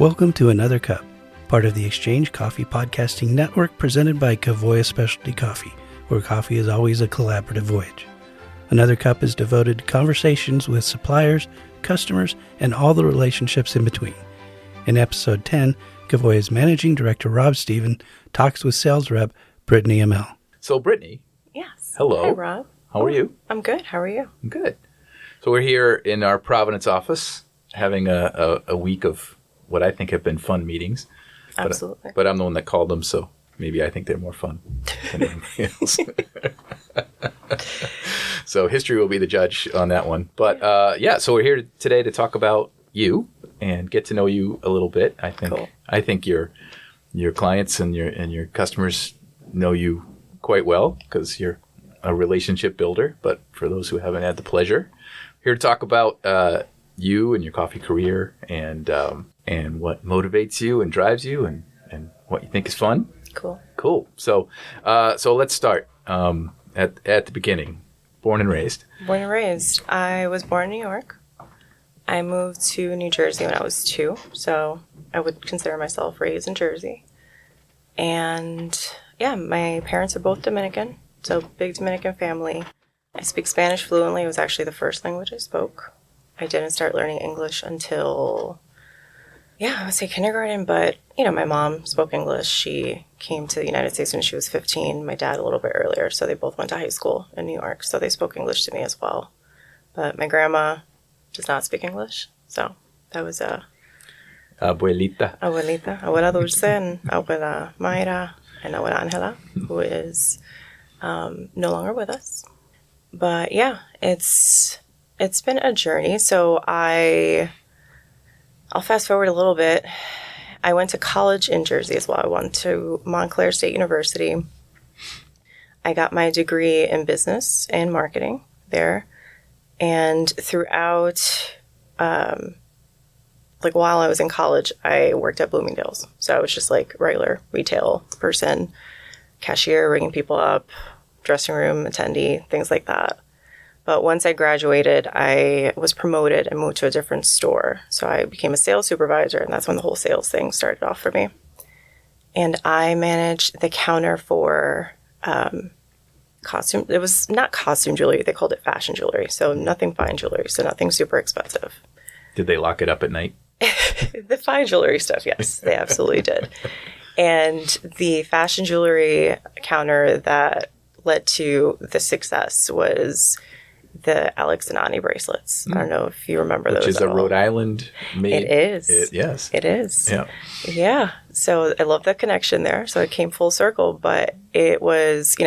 Welcome to Another Cup, part of the Exchange Coffee Podcasting Network presented by Kavoya Specialty Coffee, where coffee is always a collaborative voyage. Another Cup is devoted to conversations with suppliers, customers, and all the relationships in between. In episode 10, Kavoya's Managing Director Rob Stephen talks with sales rep Brittany Amell. So Brittany. Yes. Hello. Hi, Rob. How are you? I'm good. How are you? I'm good. So we're here in our Providence office having a week of what I think have been fun meetings. Absolutely. But I'm the one that called them, so maybe I think they're more fun than anybody else. So history will be the judge on that one. But so we're here today to talk about you and get to know you a little bit. I think your clients and your customers know you quite well because you're a relationship builder. But for those who haven't had the pleasure, here to talk about you and your coffee career and what motivates you and drives you and what you think is fun. Cool. So let's start at the beginning. Born and raised. Born and raised. I was born in New York. I moved to New Jersey when I was 2, so I would consider myself raised in Jersey. And yeah, my parents are both Dominican, so big Dominican family. I speak Spanish fluently. It was actually the first language I spoke. I didn't start learning English until, I would say kindergarten, but, my mom spoke English. She came to the United States when she was 15, my dad a little bit earlier, so they both went to high school in New York, so they spoke English to me as well. But my grandma does not speak English, so that was Abuelita, Abuela Dulce, and Abuela Mayra, and Abuela Angela, who is no longer with us. But yeah, it's been a journey. So I'll fast forward a little bit. I went to college in Jersey as well. I went to Montclair State University. I got my degree in business and marketing there. And throughout, while I was in college, I worked at Bloomingdale's. So I was just like regular retail person, cashier, ringing people up, dressing room attendee, things like that. But once I graduated, I was promoted and moved to a different store. So I became a sales supervisor, and that's when the whole sales thing started off for me. And I managed the counter for costume. It was not costume jewelry. They called it fashion jewelry. So nothing fine jewelry. So nothing super expensive. Did they lock it up at night? The fine jewelry stuff, yes, they absolutely did. And the fashion jewelry counter that led to the success was the Alex and Ani bracelets. I don't know if you remember those. Which is a Rhode Island made. It is. Yes. It is. Yeah. Yeah. So I love the connection there. So it came full circle, but it was,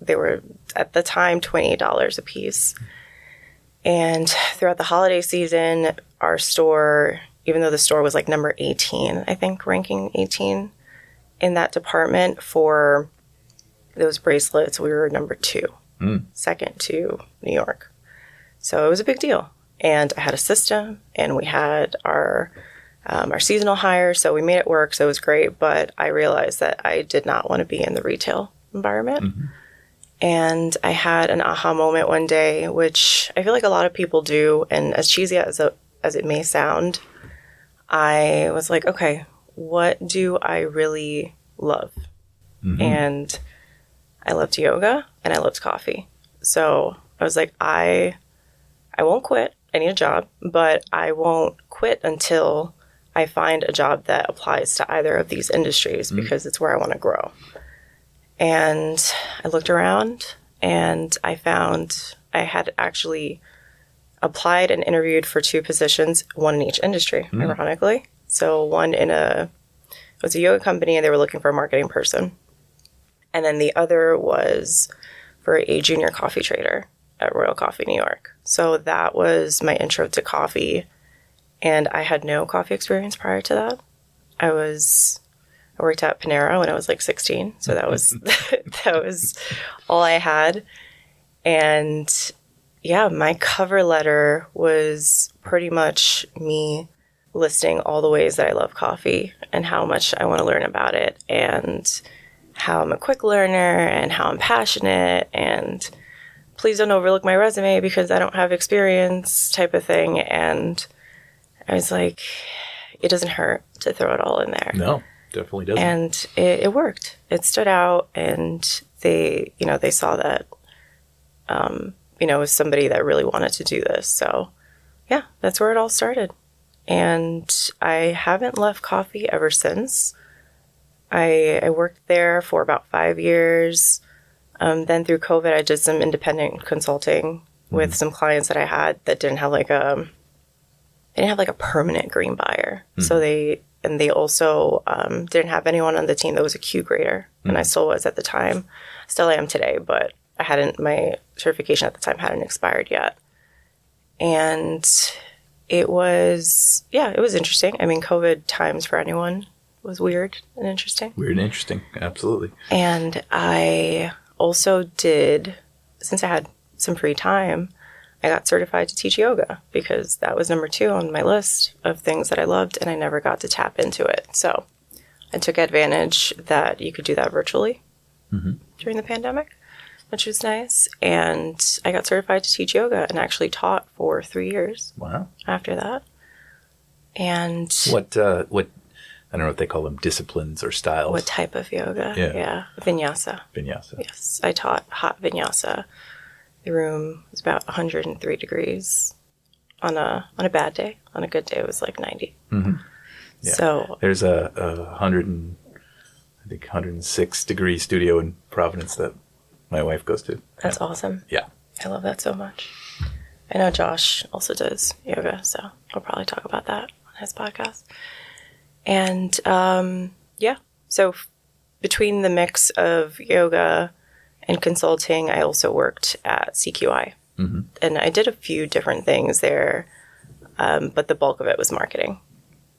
they were at the time $28 a piece. And throughout the holiday season, our store, even though the store was like number 18, I think, ranking 18 in that department for those bracelets, we were number 2, second to New York. So it was a big deal. And I had a system, and we had our seasonal hires, so we made it work, so it was great. But I realized that I did not want to be in the retail environment. Mm-hmm. And I had an aha moment one day, which I feel like a lot of people do. And as cheesy as it may sound, I was like, okay, what do I really love? Mm-hmm. And I loved yoga and I loved coffee. So I was like, I won't quit. I need a job, but I won't quit until I find a job that applies to either of these industries because it's where I want to grow. And I looked around and I found I had actually applied and interviewed for 2 positions, one in each industry, ironically. So one it was a yoga company and they were looking for a marketing person. And then the other was for a junior coffee trader at Royal Coffee, New York. So that was my intro to coffee. And I had no coffee experience prior to that. I worked at Panera when I was like 16. So that was that was all I had. And yeah, my cover letter was pretty much me listing all the ways that I love coffee and how much I want to learn about it and how I'm a quick learner and how I'm passionate and please don't overlook my resume because I don't have experience type of thing. And I was like, it doesn't hurt to throw it all in there. No, definitely doesn't. And it worked. It stood out, and they saw that, it was somebody that really wanted to do this. So, yeah, that's where it all started. And I haven't left coffee ever since. I worked there for about 5 years. Then through COVID, I did some independent consulting with some clients that I had that didn't have like a permanent green buyer. So they also didn't have anyone on the team that was a Q grader, and I still was at the time. Still am today, but my certification at the time hadn't expired yet. And it was interesting. I mean, COVID times for anyone was weird and interesting. Weird and interesting, absolutely. And I also did, since I had some free time, I got certified to teach yoga because that was number 2 on my list of things that I loved, and I never got to tap into it. So I took advantage that you could do that virtually during the pandemic, which was nice. And I got certified to teach yoga and actually taught for 3 years. Wow. After that. And what I don't know what they call them, disciplines or styles. What type of yoga? Yeah. Vinyasa. Vinyasa. Yes. I taught hot vinyasa. The room was about 103 degrees on a bad day. On a good day, it was like 90. Mm-hmm. Yeah. So there's a 106 degree studio in Providence that my wife goes to. That's awesome. Yeah. I love that so much. I know Josh also does yoga, so we'll probably talk about that on his podcast. And so between the mix of yoga and consulting, I also worked at CQI. Mm-hmm. And I did a few different things there, but the bulk of it was marketing.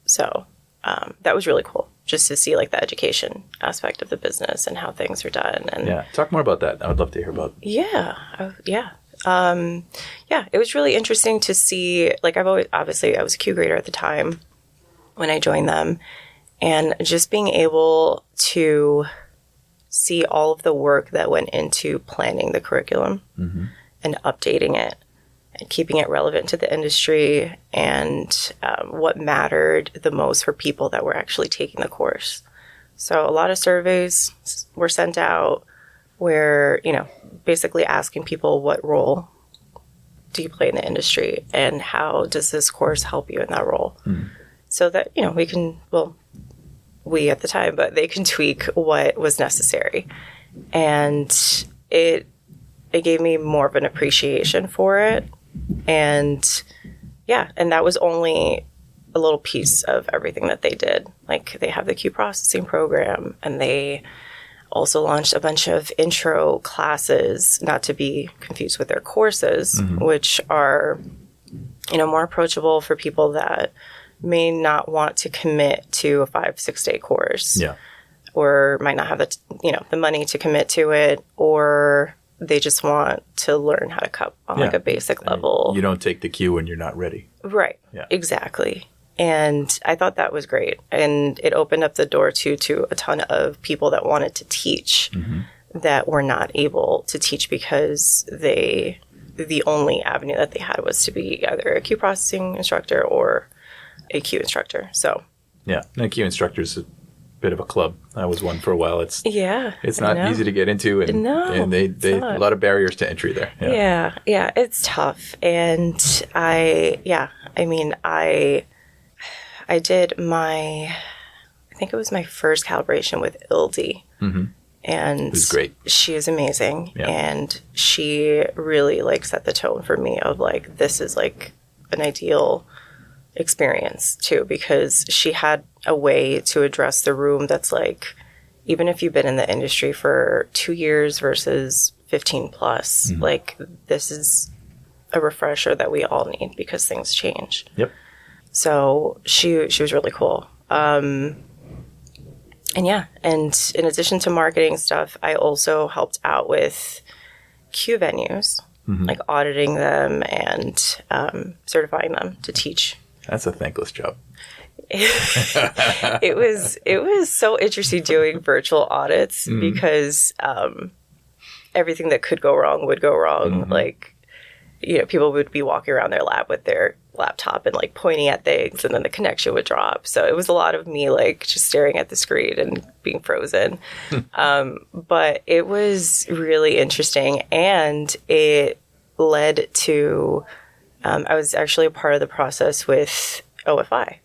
So that was really cool, just to see like the education aspect of the business and how things are done. And yeah, talk more about that. I would love to hear about. Yeah. It was really interesting to see, like I was a Q grader at the time when I joined them, and just being able to see all of the work that went into planning the curriculum and updating it and keeping it relevant to the industry and what mattered the most for people that were actually taking the course. So a lot of surveys were sent out where, basically asking people, what role do you play in the industry and how does this course help you in that role? So that, we at the time, but they can tweak what was necessary. And it gave me more of an appreciation for it. And that was only a little piece of everything that they did. Like they have the Q processing program, and they also launched a bunch of intro classes, not to be confused with their courses, which are, more approachable for people that may not want to commit to a 5-6 day course. Yeah. Or might not have the money to commit to it, or they just want to learn how to cup on like a basic level. You don't take the Q when you're not ready. Right. Yeah. Exactly. And I thought that was great. And it opened up the door to a ton of people that wanted to teach that were not able to teach because the only avenue that they had was to be either a Q processing instructor or a Q instructor. So yeah, a Q instructor is a bit of a club. I was one for a while. It's not easy to get into, and they a lot of barriers to entry there. Yeah, it's tough. And I did I think it was my first calibration with Ildi. And it was great. She is amazing. Yeah. And she really set the tone for me of this is an ideal experience too, because she had a way to address the room that's even if you've been in the industry for 2 years versus 15 plus, this is a refresher that we all need because things change. Yep. So she was really cool. And in addition to marketing stuff, I also helped out with Q venues, auditing them and certifying them to teach. That's a thankless job. It was so interesting doing virtual audits because everything that could go wrong would go wrong. people would be walking around their lab with their laptop and like pointing at things, and then the connection would drop. So it was a lot of me like just staring at the screen and being frozen. But it was really interesting, and it led to I was actually a part of the process with OFI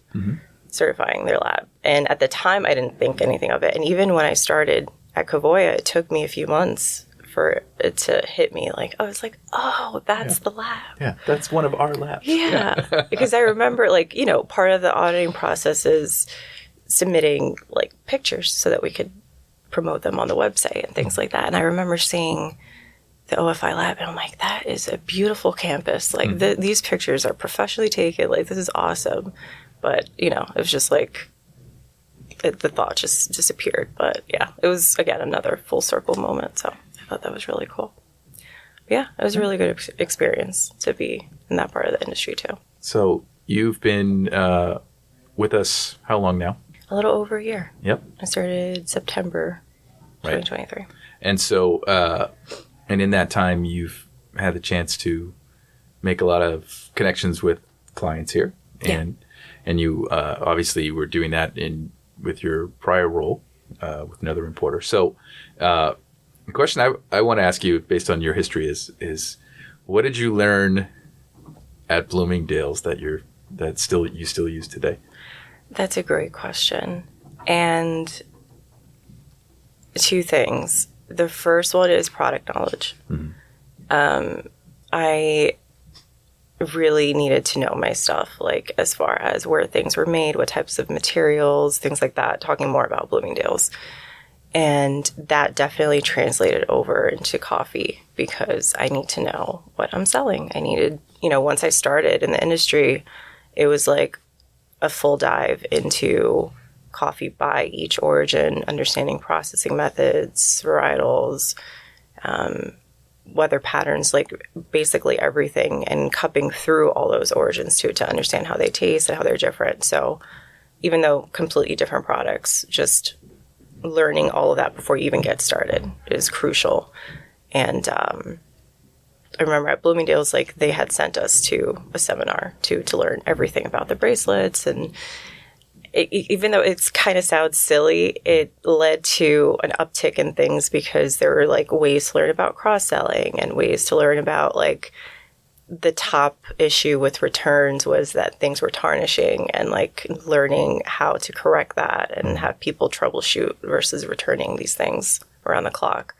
certifying their lab. And at the time, I didn't think anything of it. And even when I started at Kavoya, it took me a few months for it to hit me. Like, I was like, oh, that's the lab. Yeah, that's one of our labs. Yeah. Because I remember, like, part of the auditing process is submitting, like, pictures so that we could promote them on the website and things like that. And I remember seeing the OFI lab, and I'm like, that is a beautiful campus. Like, these pictures are professionally taken. Like, this is awesome. But, it was just like, the thought just disappeared. But, yeah, it was, again, another full circle moment. So I thought that was really cool. But yeah, it was a really good experience to be in that part of the industry, too. So you've been with us how long now? A little over a year. Yep. I started September 2023. Right. And so, and in that time, you've had the chance to make a lot of connections with clients here. And you obviously were doing that with your prior role with another importer. So the question I want to ask you based on your history is what did you learn at Bloomingdale's that you still use today? That's a great question. And two things. The first one is product knowledge. I really needed to know my stuff, like as far as where things were made, what types of materials, things like that, talking more about Bloomingdale's. And that definitely translated over into coffee because I need to know what I'm selling. I needed, once I started in the industry, it was like a full dive into coffee by each origin, understanding processing methods, varietals, weather patterns, like basically everything, and cupping through all those origins to understand how they taste and how they're different. So even though completely different products, just learning all of that before you even get started is crucial. And I remember at Bloomingdale's, like they had sent us to a seminar to learn everything about the bracelets, and even though it's kind of sounds silly, it led to an uptick in things because there were like ways to learn about cross-selling and ways to learn about like the top issue with returns was that things were tarnishing, and like learning how to correct that and have people troubleshoot versus returning these things around the clock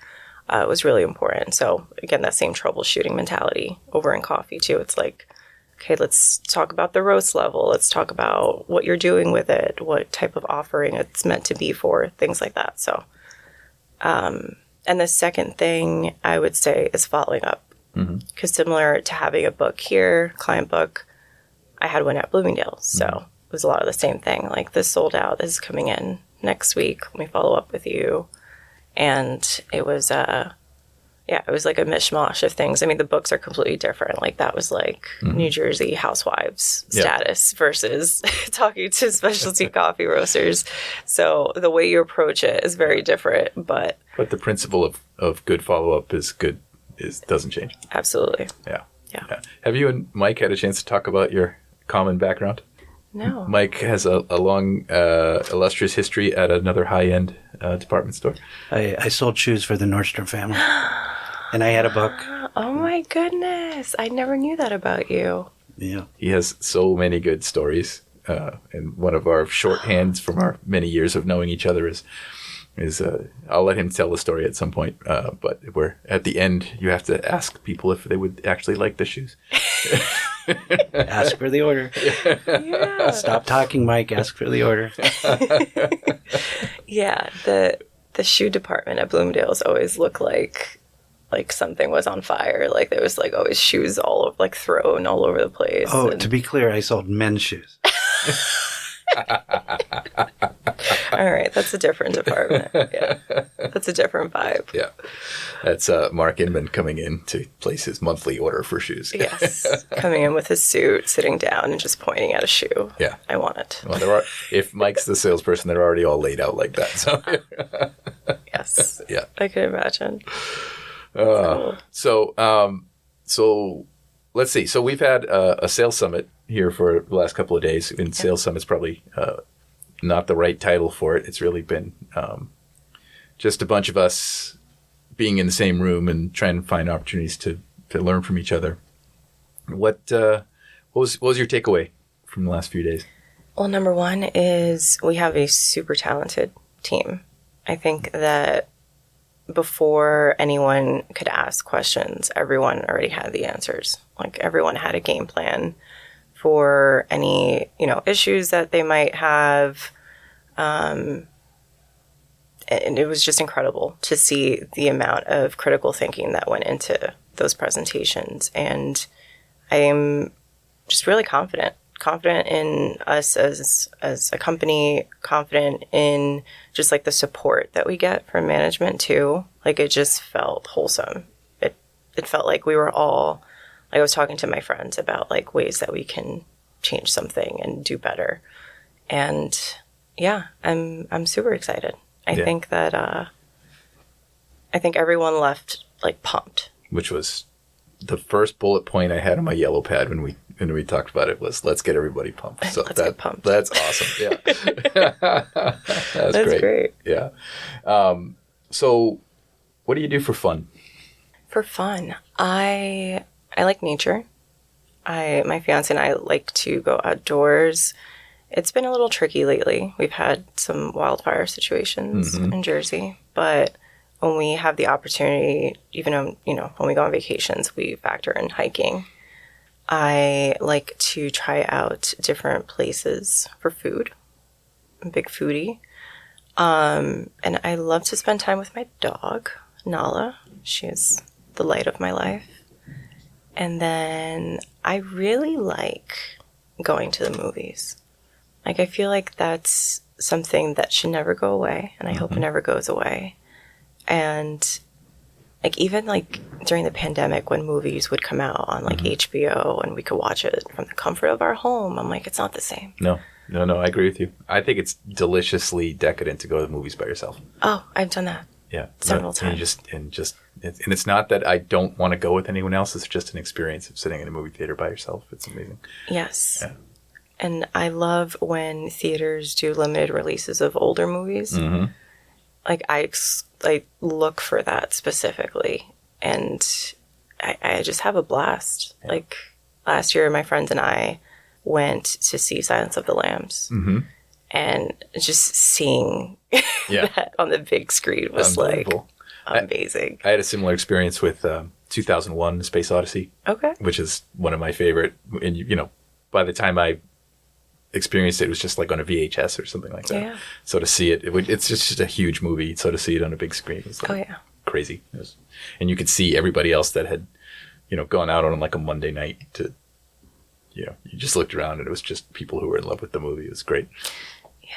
was really important. So again, that same troubleshooting mentality over in coffee too. It's like, okay, let's talk about the roast level. Let's talk about what you're doing with it, what type of offering it's meant to be for, things like that. So, and the second thing I would say is following up. Because similar to having a book here, client book, I had one at Bloomingdale. So it was a lot of the same thing. Like, this sold out. This is coming in next week. Let me follow up with you. And it was it was like a mishmash of things. I mean, the books are completely different. Like, that was like New Jersey housewives status versus talking to specialty coffee roasters. So the way you approach it is very different. But the principle of good follow-up doesn't change. Absolutely. Yeah. Have you and Mike had a chance to talk about your common background? No. Mike has a long, illustrious history at another high-end department store. I sold shoes for the Nordstrom family. And I had a book. Oh my goodness. I never knew that about you. Yeah. He has so many good stories. And one of our shorthands from our many years of knowing each other is I'll let him tell the story at some point. But we're at the end, you have to ask people if they would actually like the shoes. Ask for the order. Yeah. Stop talking, Mike. Ask for the order. Yeah. The shoe department at Bloomingdale's always looked like something was on fire. Like, there was like always shoes all over, like thrown all over the place. Oh, to be clear, I sold men's shoes. All right, that's a different department. Yeah, that's a different vibe. Yeah, that's Mark Inman coming in to place his monthly order for shoes. Yes, coming in with his suit, sitting down, and just pointing at a shoe. Yeah, I want it. Well, if Mike's the salesperson, they're already all laid out like that. So yes, yeah, I can imagine. So let's see. So we've had a sales summit here for the last couple of days, and sales summit's probably not the right title for it. It's really been just a bunch of us being in the same room and trying to find opportunities to learn from each other. What was your takeaway from the last few days? Well, number one is we have a super talented team. I think that before anyone could ask questions, everyone already had the answers. Like everyone had a game plan for any, issues that they might have. And it was just incredible to see the amount of critical thinking that went into those presentations. And I am just really confident in us as a company, confident in just like the support that we get from management too. Like it just felt wholesome. It felt like we were all, like I was talking to my friends about like ways that we can change something and do better. And yeah, I'm super excited. I think that I think everyone left like pumped. Which was the first bullet point I had on my yellow pad when we talked about it was let's get everybody pumped. So get pumped. That's awesome. Yeah. That's great. Yeah. So what do you do for fun? For fun, I like nature. My fiance and I like to go outdoors. It's been a little tricky lately. We've had some wildfire situations in Jersey, but when we have the opportunity, even when we go on vacations, we factor in hiking. I like to try out different places for food. I'm a big foodie. And I love to spend time with my dog, Nala. She is the light of my life. And then I really like going to the movies. Like, I feel like that's something that should never go away, and I hope it never goes away. And like even like during the pandemic when movies would come out on like HBO and we could watch it from the comfort of our home, I'm like, it's not the same. No, I agree with you. I think it's deliciously decadent to go to the movies by yourself. Oh, I've done that. Yeah. Several times. And it's not that I don't want to go with anyone else. It's just an experience of sitting in a movie theater by yourself. It's amazing. Yes. Yeah. And I love when theaters do limited releases of older movies. Mm-hmm. Like I look for that specifically, and I just have a blast. Yeah. Like last year, my friends and I went to see Silence of the Lambs, and just seeing that on the big screen was like amazing. I had a similar experience with 2001: Space Odyssey. Okay, which is one of my favorite. And by the time I experienced it was just like on a VHS or something like that. Yeah. So to see it's just a huge movie. So to see it on a big screen was like crazy. And you could see everybody else that had, gone out on like a Monday night to, you just looked around and it was just people who were in love with the movie. It was great.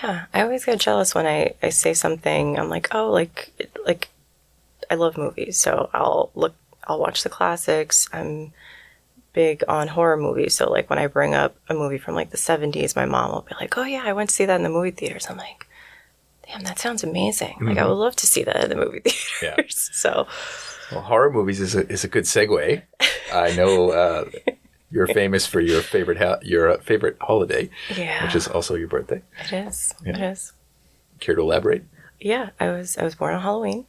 Yeah. I always get jealous when I say something. I'm like, oh, like I love movies. So I'll watch the classics. I'm big on horror movies, so like when I bring up a movie from like the 70s, my mom will be like, oh yeah, I went to see that in the movie theaters. I'm like, damn, that sounds amazing. Like I would love to see that in the movie theaters. Yeah. So horror movies is a good segue. I know you're famous for your favorite holiday, which is also your birthday. It is. Yeah. It is. Care to elaborate? Yeah, I was born on Halloween,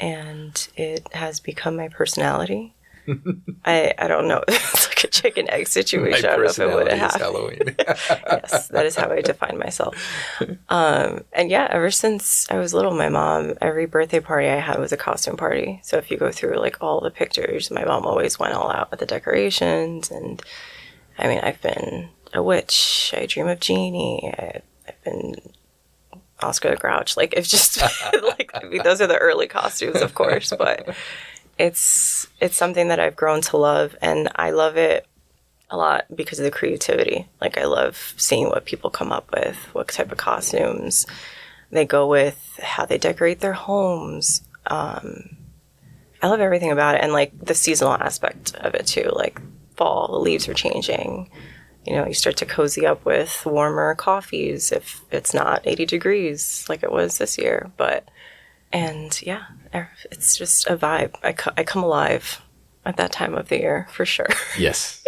and it has become my personality. I don't know. It's like a chicken egg situation. I don't know if it would have happened. Halloween. Yes, that is how I define myself. And yeah, ever since I was little, my mom, every birthday party I had was a costume party. So if you go through like all the pictures, my mom always went all out with the decorations. And I mean, I've been a witch. I dream of Jeannie. I've been Oscar the Grouch. Like it's just like those are the early costumes, of course, but. It's something that I've grown to love, and I love it a lot because of the creativity. Like I love seeing what people come up with, what type of costumes they go with, how they decorate their homes. I love everything about it, and like the seasonal aspect of it too. Like fall, the leaves are changing. You start to cozy up with warmer coffees if it's not 80 degrees like it was this year, And yeah, it's just a vibe. I come alive at that time of the year, for sure. Yes.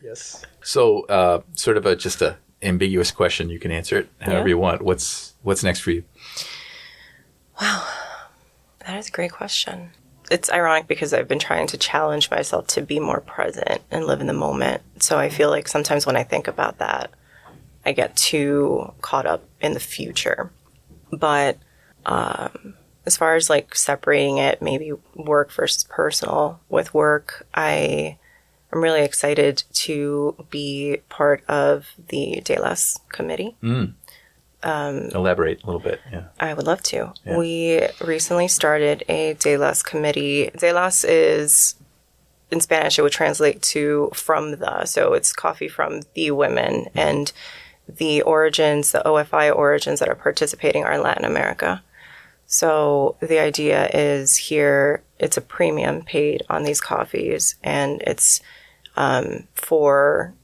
Yes. So sort of just a ambiguous question. You can answer it however you want. What's next for you? Wow. That is a great question. It's ironic because I've been trying to challenge myself to be more present and live in the moment. So I feel like sometimes when I think about that, I get too caught up in the future. But as far as like separating it, maybe work versus personal, with work, I'm really excited to be part of the DALAS committee. Elaborate a little bit. Yeah, I would love to. Yeah. We recently started a DALAS committee. DALAS is, in Spanish, it would translate to from the. So it's coffee from the women. And the origins, the OFI origins that are participating are in Latin America. So the idea is here, it's a premium paid on these coffees, and it's for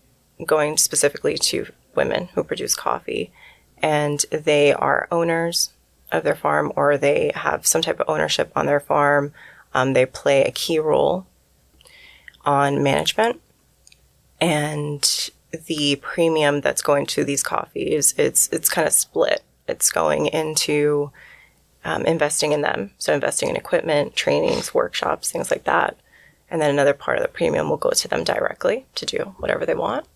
going specifically to women who produce coffee. And they are owners of their farm, or they have some type of ownership on their farm. They play a key role on management. And the premium that's going to these coffees, it's kind of split. It's going into investing in them. So investing in equipment, trainings, workshops, things like that. And then another part of the premium will go to them directly to do whatever they want.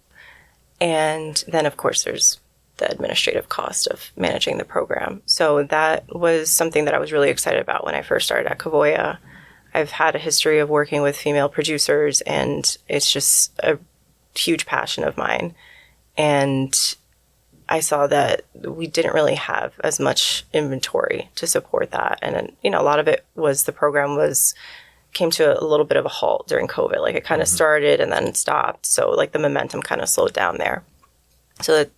And then, of course, there's the administrative cost of managing the program. So that was something that I was really excited about when I first started at Kavoya. I've had a history of working with female producers, and it's just a huge passion of mine. And I saw that we didn't really have as much inventory to support that. And, a lot of it was the program came to a little bit of a halt during COVID. Like, it kind of started and then stopped. So like the momentum kind of slowed down there. So that,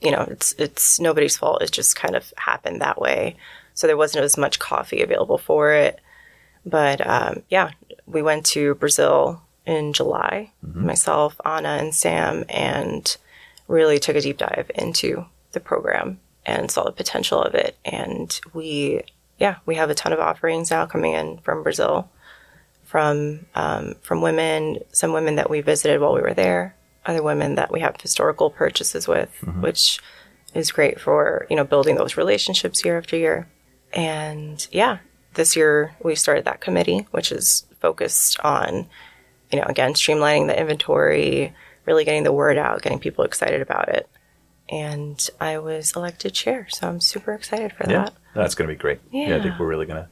it's nobody's fault. It just kind of happened that way. So there wasn't as much coffee available for it. But we went to Brazil in July, myself, Anna, and Sam, and really took a deep dive into the program and saw the potential of it. And we have a ton of offerings now coming in from Brazil, from women, some women that we visited while we were there, other women that we have historical purchases with, which is great for, building those relationships year after year. And this year we started that committee, which is focused on, again, streamlining the inventory, really getting the word out, getting people excited about it. And I was elected chair, so I'm super excited for that. That's going to be great. Yeah. I think we're really going to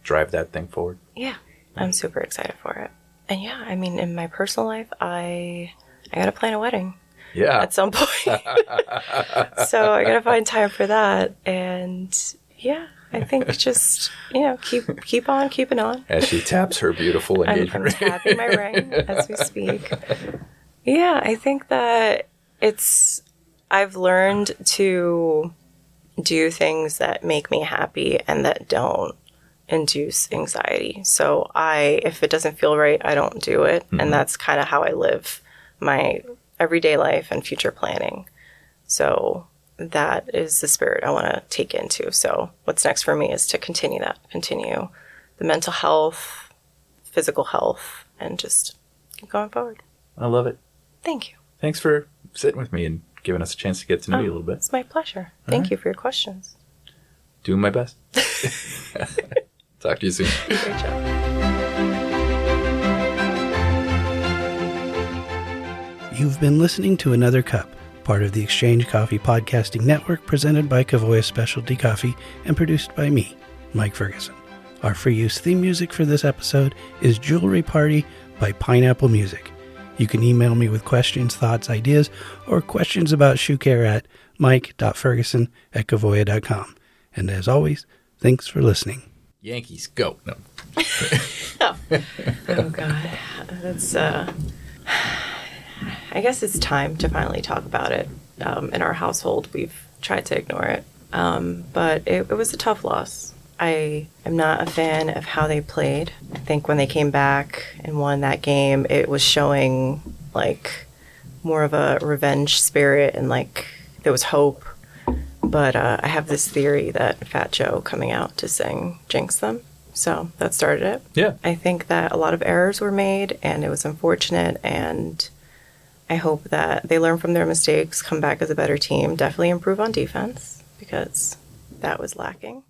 drive that thing forward. Yeah, I'm super excited for it. And in my personal life, I got to plan a wedding. Yeah. At some point. So I got to find time for that. And I think just, keep on keeping on. As she taps her beautiful engagement ring. I'm tapping my ring as we speak. Yeah, I think that I've learned to do things that make me happy and that don't induce anxiety. So if it doesn't feel right, I don't do it. And that's kind of how I live my everyday life and future planning. So that is the spirit I want to take into. So what's next for me is to continue the mental health, physical health, and just keep going forward. I love it. Thank you. Thanks for sitting with me and giving us a chance to get to know you a little bit. It's my pleasure. Thank you for your questions. Doing my best. Talk to you soon. Great job. You've been listening to Another Cup, part of the Exchange Coffee Podcasting Network, presented by Kavoya Specialty Coffee and produced by me, Mike Ferguson. Our free use theme music for this episode is Jewelry Party by Pineapple Music. You can email me with questions, thoughts, ideas, or questions about shoe care at mike.ferguson@kavoya.com. And as always, thanks for listening. Yankees, go. No. Oh, God. That's, I guess it's time to finally talk about it. In our household, we've tried to ignore it. But it was a tough loss. I am not a fan of how they played. I think when they came back and won that game, it was showing, more of a revenge spirit and, there was hope. But I have this theory that Fat Joe coming out to sing jinxed them. So that started it. Yeah. I think that a lot of errors were made, and it was unfortunate, and I hope that they learn from their mistakes, come back as a better team, definitely improve on defense, because that was lacking.